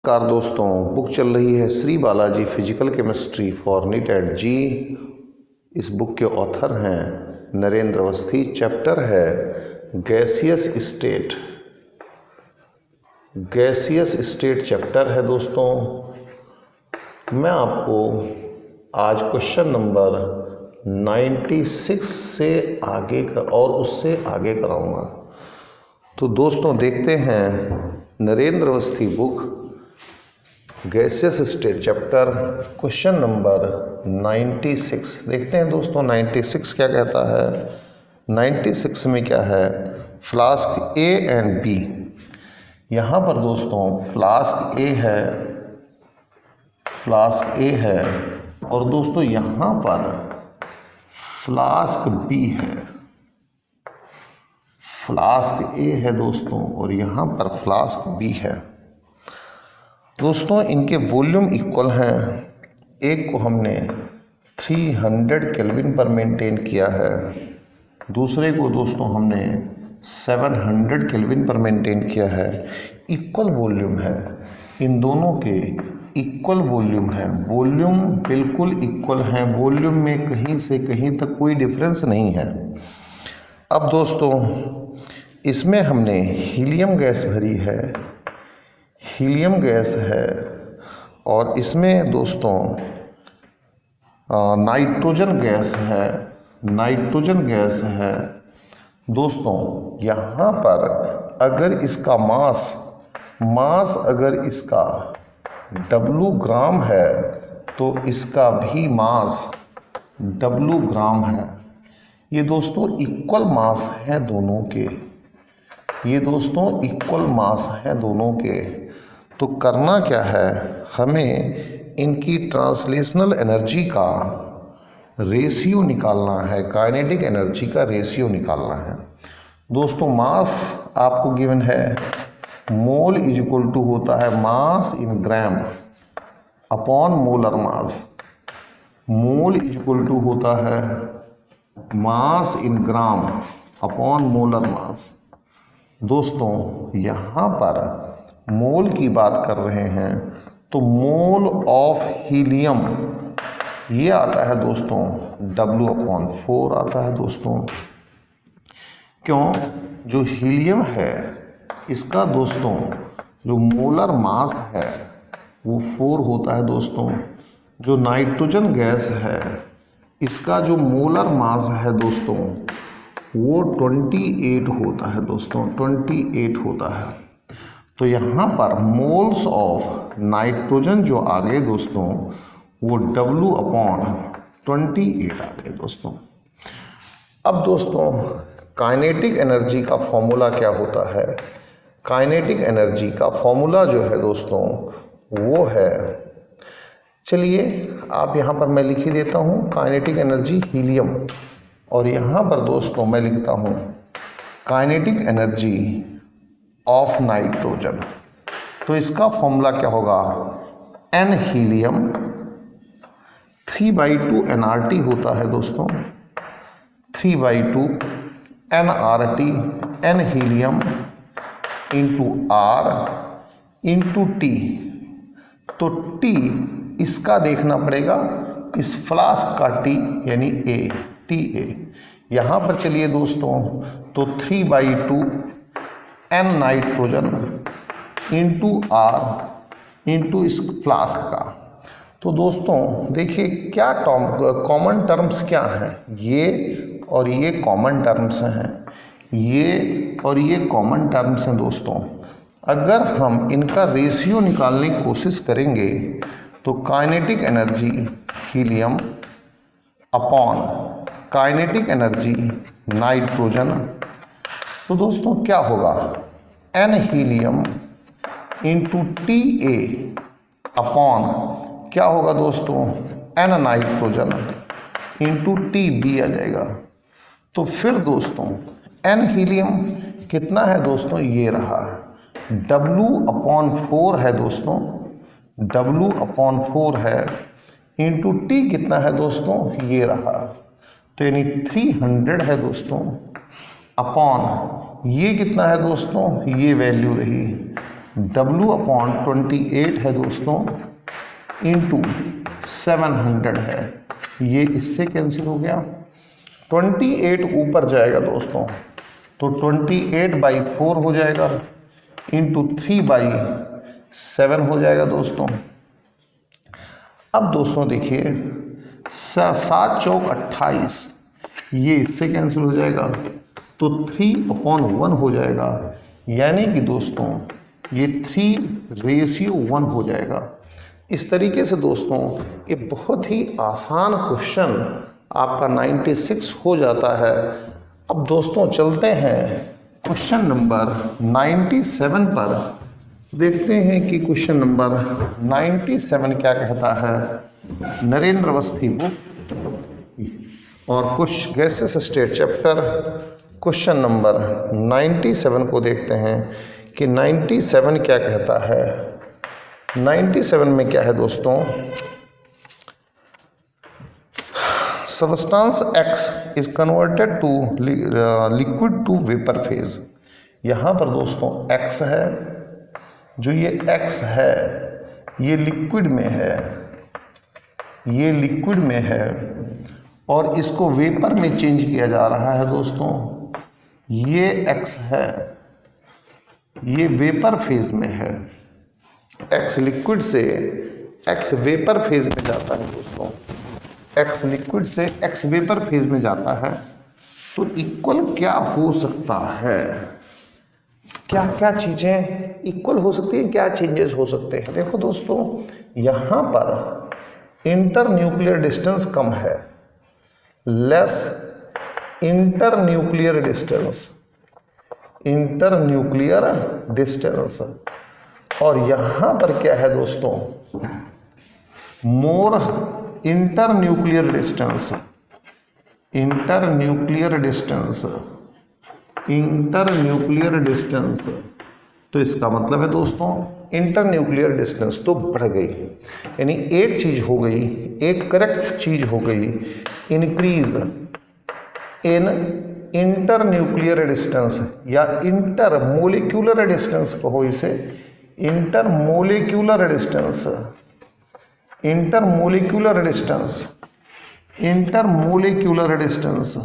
नमस्कार दोस्तों, बुक चल रही है Shri Balaji physical chemistry for NEET and JEE. इस बुक के ऑथर हैं नरेंद्र अवस्थी। चैप्टर है gaseous state. Gaseous state chapter है दोस्तों। मैं आपको आज क्वेश्चन नंबर 96 से आगे और उससे आगे कराऊंगा। तो दोस्तों देखते हैं Narendra Awasthi book gaseous state chapter question number 96। देखते हैं दोस्तों 96 क्या कहता है। 96 में क्या है, फ्लास्क ए एंड बी। यहाँ पर दोस्तों फ्लास्क ए है और दोस्तों यहाँ पर फ्लास्क बी है। फ्लास्क ए है दोस्तों और यहाँ पर फ्लास्क बी है। दोस्तों इनके वॉल्यूम इक्वल हैं। एक को हमने 300 केल्विन पर मेंटेन किया है, दूसरे को दोस्तों हमने 700 केल्विन पर मेंटेन किया है। इक्वल वॉल्यूम है, इन दोनों के इक्वल वॉल्यूम है। वॉल्यूम बिल्कुल इक्वल है, वॉल्यूम में कहीं से कहीं तक कोई डिफरेंस नहीं है। अब दोस्तों इसमें हमने हीलियम गैस भरी है, हीलियम गैस है और इसमें दोस्तों नाइट्रोजन गैस है, नाइट्रोजन गैस है। दोस्तों यहाँ पर अगर इसका मास अगर इसका W ग्राम है तो इसका भी मास W ग्राम है। ये दोस्तों इक्वल मास है दोनों के, ये दोस्तों इक्वल मास है दोनों के। तो करना क्या है, हमें इनकी ट्रांसलेशनल एनर्जी का रेशियो निकालना है, काइनेटिक एनर्जी का रेशियो निकालना है। दोस्तों मास आपको गिवन है, मोल इज इक्वल टू होता है mass in gram upon molar mass. Mole is equal to होता है mass in gram upon molar मास। दोस्तों यहाँ पर मोल की बात कर रहे हैं तो मोल ऑफ हीलियम ये आता है दोस्तों W/4 आता है दोस्तों। क्यों, जो हीलियम है इसका दोस्तों जो मोलर मास है वो 4 होता है दोस्तों। जो नाइट्रोजन गैस है इसका जो मोलर मास है दोस्तों वो 28 होता है दोस्तों, 28 होता है। तो यहाँ पर मोल्स ऑफ नाइट्रोजन जो आ गए दोस्तों वो W/28 आ गए दोस्तों। अब दोस्तों काइनेटिक एनर्जी का फॉर्मूला क्या होता है। काइनेटिक एनर्जी का फॉर्मूला जो है दोस्तों वो है, चलिए आप यहाँ पर मैं लिख ही देता हूँ काइनेटिक एनर्जी हीलियम, और यहाँ पर दोस्तों मैं लिखता हूँ काइनेटिक एनर्जी ऑफ नाइट्रोजन। तो इसका फॉर्मूला क्या होगा, N हीलियम 3/2 nRT होता है दोस्तों, 3/2 nRT, N helium into R into T। तो T इसका देखना पड़ेगा, इस फ्लास्क का T यानी A, TA। यहाँ पर चलिए दोस्तों तो 3/2 N nitrogen into R into इस फ्लास्क का। तो दोस्तों देखिए क्या कॉमन टर्म्स क्या हैं, ये और ये कॉमन टर्म्स हैं, ये और ये कॉमन टर्म्स हैं दोस्तों। अगर हम इनका रेशियो निकालने की कोशिश करेंगे तो kinetic energy helium upon kinetic energy nitrogen, तो दोस्तों क्या होगा, N helium into TA upon क्या होगा दोस्तों, N नाइट्रोजन इंटू TB आ जाएगा। तो फिर दोस्तों N हीलियम कितना है दोस्तों, ये रहा W/4 है दोस्तों, W/4 है इंटू T कितना है दोस्तों, ये रहा, तो यानी 300 है दोस्तों, अपॉन ये कितना है दोस्तों, ये वैल्यू रही W/28 है दोस्तों इंटू 700 है, ये इससे कैंसिल हो गया। 28 ऊपर जाएगा दोस्तों तो 28/4 हो जाएगा इंटू 3/7 हो जाएगा दोस्तों। अब दोस्तों देखिए 7 चौक 28, ये इससे कैंसिल हो जाएगा तो 3/1 हो जाएगा, यानी कि दोस्तों ये 3:1 हो जाएगा। इस तरीके से दोस्तों ये बहुत ही आसान क्वेश्चन आपका 96 हो जाता है। अब दोस्तों चलते हैं क्वेश्चन नंबर 97 पर, देखते हैं कि क्वेश्चन नंबर 97 क्या कहता है। नरेंद्र अवस्थी बुक और कुछ gases state chapter question number 97 को देखते हैं कि 97 क्या कहता है। 97 में क्या है दोस्तों, substance X is converted to liquid to vapour phase. यहाँ पर दोस्तों X है, जो ये X है ये लिक्विड में है, ये लिक्विड में है और इसको वेपर में चेंज किया जा रहा है दोस्तों। ये X है, ये वेपर फेज में है, X लिक्विड से X वेपर फेज में जाता है दोस्तों। X लिक्विड से X वेपर फेज में जाता है तो इक्वल क्या हो सकता है, क्या क्या चीजें इक्वल हो सकती हैं, क्या चेंजेस हो सकते हैं। देखो दोस्तों यहाँ पर इंटर न्यूक्लियर डिस्टेंस कम है, less inter nuclear distance, inter nuclear distance, और यहां पर क्या है दोस्तों more inter nuclear distance, inter nuclear distance, inter nuclear distance. तो इसका मतलब है दोस्तों इंटर न्यूक्लियर डिस्टेंस तो बढ़ गई, यानी एक चीज हो गई, एक करेक्ट चीज हो गई, increase in inter nuclear distance या इंटर मोलिक्यूलर डिस्टेंस कहो इसे, inter molecular distance, inter molecular distance, inter molecular distance,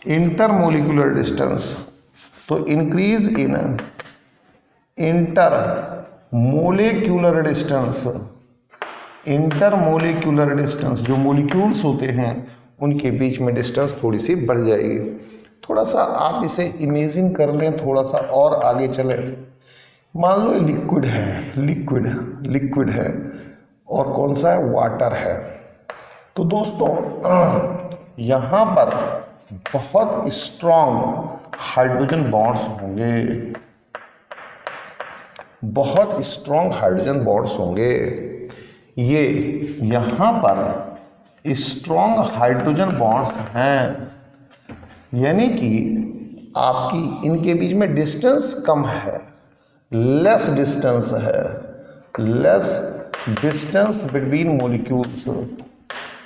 inter molecular distance. तो increase in inter molecular distance, inter molecular distance, जो मोलिक्यूल्स होते हैं उनके बीच में डिस्टेंस थोड़ी सी बढ़ जाएगी। थोड़ा सा आप इसे इमेजिन कर लें, थोड़ा सा और आगे चले। मान लो लिक्विड है, लिक्विड है और कौन सा है, वाटर है। तो दोस्तों यहाँ पर बहुत स्ट्रॉन्ग हाइड्रोजन बॉन्ड्स होंगे, बहुत स्ट्रॉन्ग हाइड्रोजन बॉन्ड्स होंगे। ये यहाँ पर स्ट्रॉन्ग हाइड्रोजन बॉन्ड्स हैं, यानी कि आपकी इनके बीच में डिस्टेंस कम है, लेस डिस्टेंस है, less distance between molecules,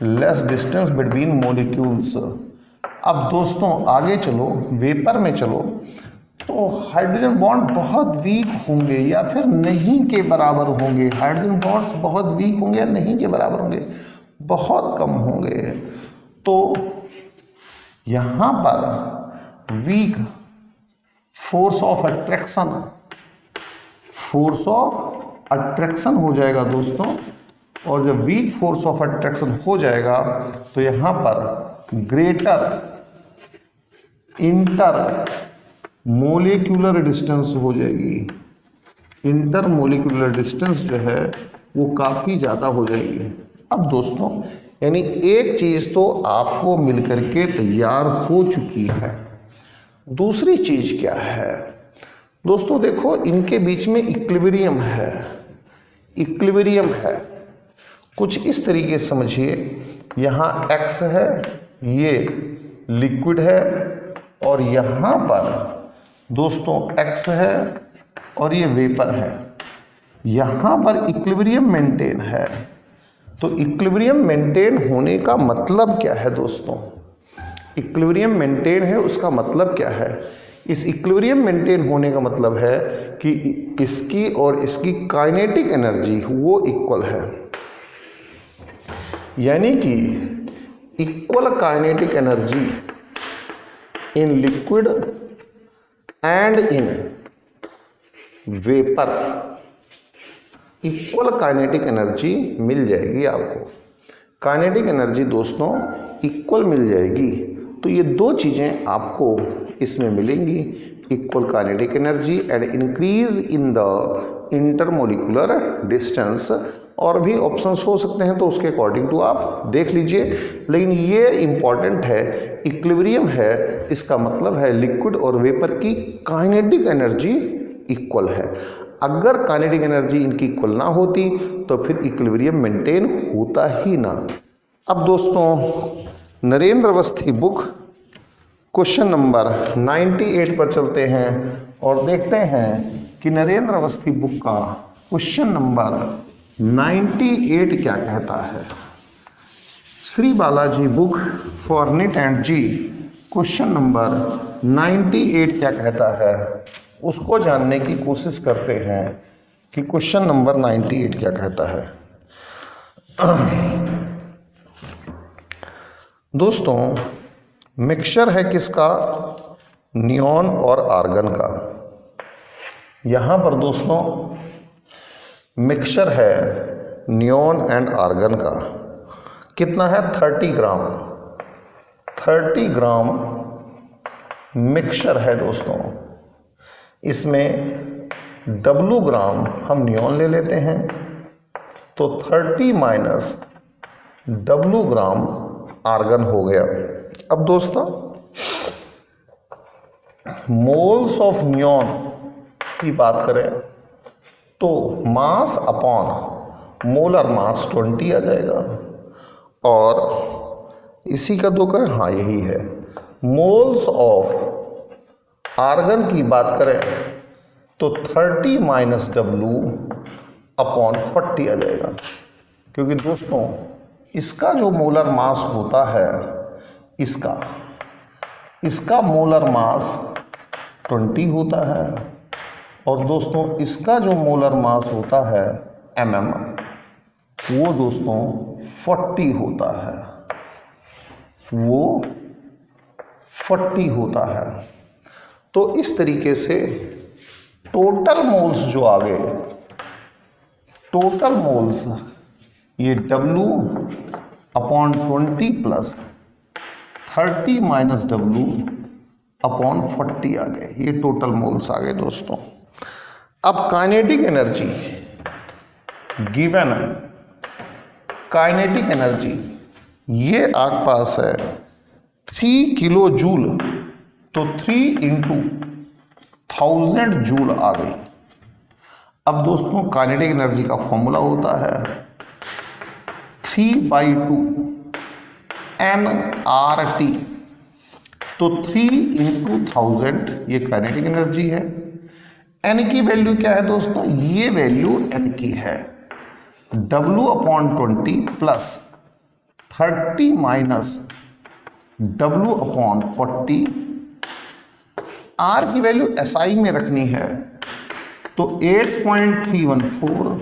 less distance between molecules. अब दोस्तों आगे चलो, वेपर में चलो, तो हाइड्रोजन बॉन्ड बहुत वीक होंगे या फिर नहीं के बराबर होंगे। हाइड्रोजन बॉन्ड्स बहुत वीक होंगे या नहीं के बराबर होंगे, बहुत कम होंगे। तो यहां पर weak force of attraction, force of attraction हो जाएगा दोस्तों। और जब वीक फोर्स ऑफ अट्रैक्शन हो जाएगा तो यहां पर ग्रेटर इंटर मोलिक्यूलर डिस्टेंस हो जाएगी, इंटर मोलिक्यूलर डिस्टेंस जो है वो काफ़ी ज़्यादा हो जाएगी। अब दोस्तों यानी एक चीज़ तो आपको मिलकर के तैयार हो चुकी है। दूसरी चीज़ क्या है दोस्तों, देखो इनके बीच में इक्विलिब्रियम है, इक्विलिब्रियम है। कुछ इस तरीके से समझिए, यहाँ X है, ये लिक्विड है और यहाँ पर दोस्तों X है और ये वेपर है। यहाँ पर इक्विलिब्रियम मेंटेन है। तो इक्विलिब्रियम मेंटेन होने का मतलब क्या है दोस्तों, इक्विलिब्रियम मेंटेन है उसका मतलब क्या है इस इक्विलिब्रियम मेंटेन होने का मतलब है कि इसकी और इसकी काइनेटिक एनर्जी वो इक्वल है, यानी कि equal kinetic energy in liquid and in vapour, equal kinetic energy मिल जाएगी आपको। काइनेटिक एनर्जी दोस्तों इक्वल मिल जाएगी, तो ये दो चीज़ें आपको इसमें मिलेंगी, equal kinetic energy and increase in the intermolecular distance. और भी ऑप्शंस हो सकते हैं, तो उसके अकॉर्डिंग टू आप देख लीजिए, लेकिन ये इंपॉर्टेंट है, इक्विलिब्रियम है, इसका मतलब है लिक्विड और वेपर की काइनेटिक एनर्जी इक्वल है। अगर काइनेटिक एनर्जी इनकी इक्वल ना होती तो फिर इक्विलिब्रियम मेंटेन होता ही ना। अब दोस्तों Narendra Awasthi book question number 98 पर चलते हैं और देखते हैं कि नरेंद्र अवस्थी बुक का क्वेश्चन नंबर 98 क्या कहता है। Shri Balaji book for NEET and JEE question number 98 क्या कहता है, उसको जानने की कोशिश करते हैं कि क्वेश्चन नंबर 98 क्या कहता है। दोस्तों मिक्सचर है किसका, नियॉन और आर्गन का। यहाँ पर दोस्तों मिक्सचर है नियॉन एंड आर्गन का, कितना है 30 ग्राम, 30 ग्राम मिक्सचर है दोस्तों। इसमें W ग्राम हम नियॉन ले लेते हैं, तो 30 माइनस W ग्राम आर्गन हो गया। अब दोस्तों मोल्स ऑफ नियॉन की बात करें तो मास अपॉन मोलर मास 20 आ जाएगा, और इसी का दो का हाँ यही है। मोल्स ऑफ आर्गन की बात करें तो 30 माइनस W अपॉन 40 आ जाएगा, क्योंकि दोस्तों इसका जो मोलर मास होता है, इसका मोलर मास 20 होता है, और दोस्तों इसका जो मोलर मास होता है mm, वो दोस्तों 40 होता है, वो 40 होता है। तो इस तरीके से टोटल मोल्स जो आ गए, टोटल मोल्स ये W upon 20 plus 30 minus W upon 40 आ गए, ये टोटल मोल्स आ गए दोस्तों। अब काइनेटिक एनर्जी गिवन है, काइनेटिक एनर्जी ये आपके पास है 3 किलो जूल, तो 3 इंटू 1000 जूल आ गई। अब दोस्तों काइनेटिक एनर्जी का फॉर्मूला होता है 3/2 nRT, तो 3 इंटू 1000 ये काइनेटिक एनर्जी है। n की वैल्यू क्या है दोस्तों, ये वैल्यू n की है, W upon 20 plus 30 minus W upon 40। R की वैल्यू SI में रखनी है, तो 8.314।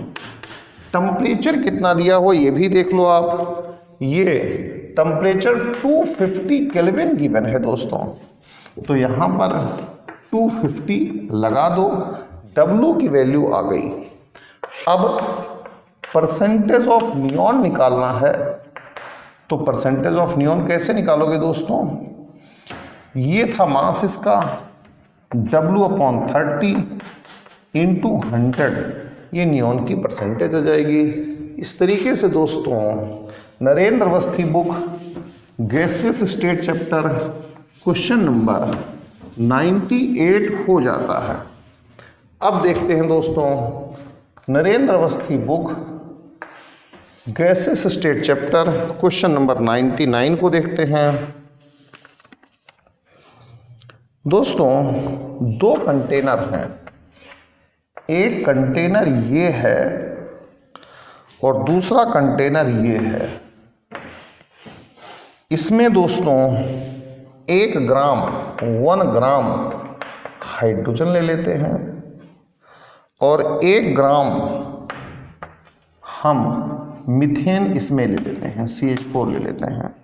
टेम्परेचर कितना दिया हो ये भी देख लो आप, ये टेम्परेचर 250 केल्विन गिवन है दोस्तों, तो यहाँ पर 250 लगा दो, W की वैल्यू आ गई। अब परसेंटेज ऑफ नियॉन निकालना है, तो परसेंटेज ऑफ नियॉन कैसे निकालोगे दोस्तों, ये था मास इसका W अपॉन 30 इंटू 100, ये नियॉन की परसेंटेज आ जाएगी। इस तरीके से दोस्तों Narendra Awasthi book gaseous state chapter question number 98 हो जाता है। अब देखते हैं दोस्तों Narendra Awasthi book gaseous state chapter question number 99 को देखते हैं। दोस्तों दो कंटेनर हैं, एक कंटेनर ये है और दूसरा कंटेनर ये है। इसमें दोस्तों 1 ग्राम हाइड्रोजन ले लेते हैं और 1 ग्राम हम मीथेन इसमें ले लेते हैं, CH4 ले लेते हैं।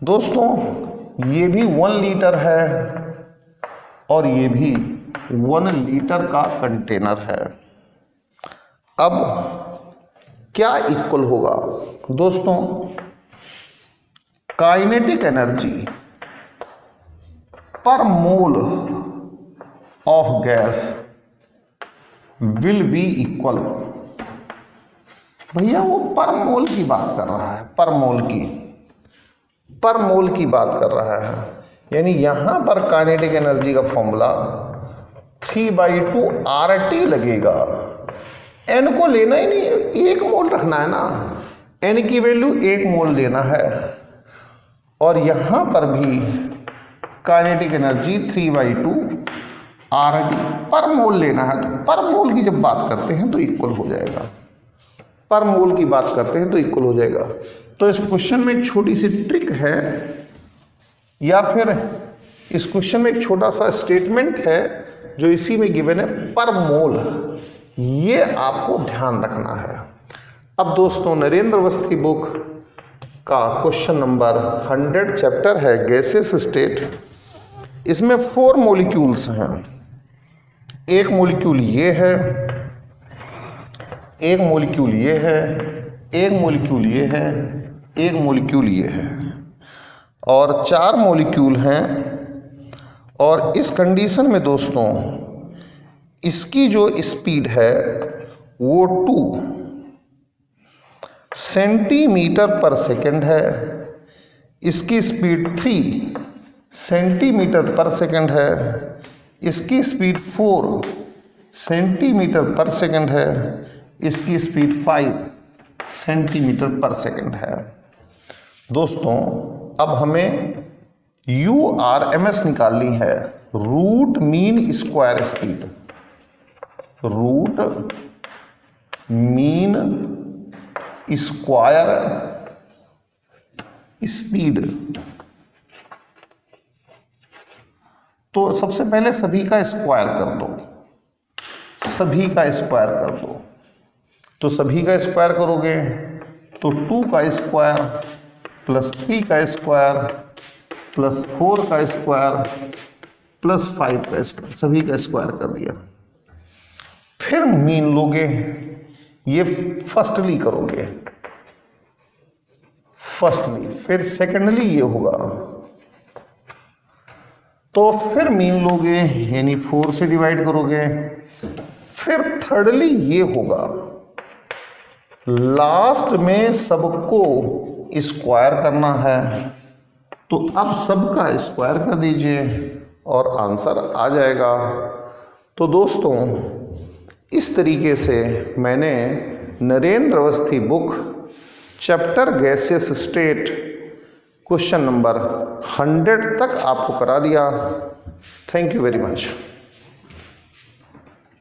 दोस्तों ये भी 1 लीटर है और ये भी 1 लीटर का कंटेनर है। अब क्या इक्वल होगा दोस्तों? काइनेटिक एनर्जी पर mole of gas will be equal. भैया वो पर मोल की बात कर रहा है, पर मोल की बात कर रहा है, यानी यहां पर काइनेटिक एनर्जी का फॉर्मूला 3/2 RT लगेगा। एन को लेना ही नहीं है, 1 मोल रखना है ना, एन की वैल्यू 1 मोल लेना है। और यहां पर भी काइनेटिक एनर्जी 3/2 RT पर मोल लेना है। तो पर मोल की जब बात करते हैं तो इक्वल हो जाएगा, पर मोल की बात करते हैं तो इक्वल हो जाएगा। तो इस क्वेश्चन में एक छोटी सी ट्रिक है, या फिर इस क्वेश्चन में एक छोटा सा स्टेटमेंट है जो इसी में गिवन है, पर मोल। ये आपको ध्यान रखना है। अब दोस्तों नरेंद्र अवस्थी बुक का क्वेश्चन नंबर 100 चैप्टर है गैसेस स्टेट। इसमें 4 मॉलिक्यूल्स हैं। एक मॉलिक्यूल ये है, एक मॉलिक्यूल ये है, एक मॉलिक्यूल ये है, एक मॉलिक्यूल ये है, और 4 मॉलिक्यूल हैं। और इस कंडीशन में दोस्तों इसकी जो स्पीड है वो 2 सेंटीमीटर पर सेकेंड है, इसकी स्पीड 3 सेंटीमीटर पर सेकेंड है, इसकी स्पीड 4 सेंटीमीटर पर सेकेंड है, इसकी स्पीड 5 सेंटीमीटर पर सेकेंड है। दोस्तों अब हमें URMS निकालनी है, root mean square speed. Root mean square speed. तो सबसे पहले सभी का स्क्वायर कर दो, सभी का स्क्वायर कर दो। तो सभी का स्क्वायर करोगे तो 2 का स्क्वायर प्लस 3 का स्क्वायर प्लस 4 का स्क्वायर प्लस 5 का स्क्वायर, सभी का स्क्वायर कर दिया। फिर मीन लोगे, ये फर्स्टली करोगे, फर्स्टली, फिर सेकेंडली ये होगा, तो फिर मीन लोगे यानी 4 से डिवाइड करोगे, फिर थर्डली ये होगा। लास्ट में सबको स्क्वायर करना है, तो अब सबका स्क्वायर कर दीजिए और आंसर आ जाएगा। तो दोस्तों इस तरीके से मैंने Narendra Awasthi book chapter gases state question number 100 तक आपको करा दिया। Thank you very much.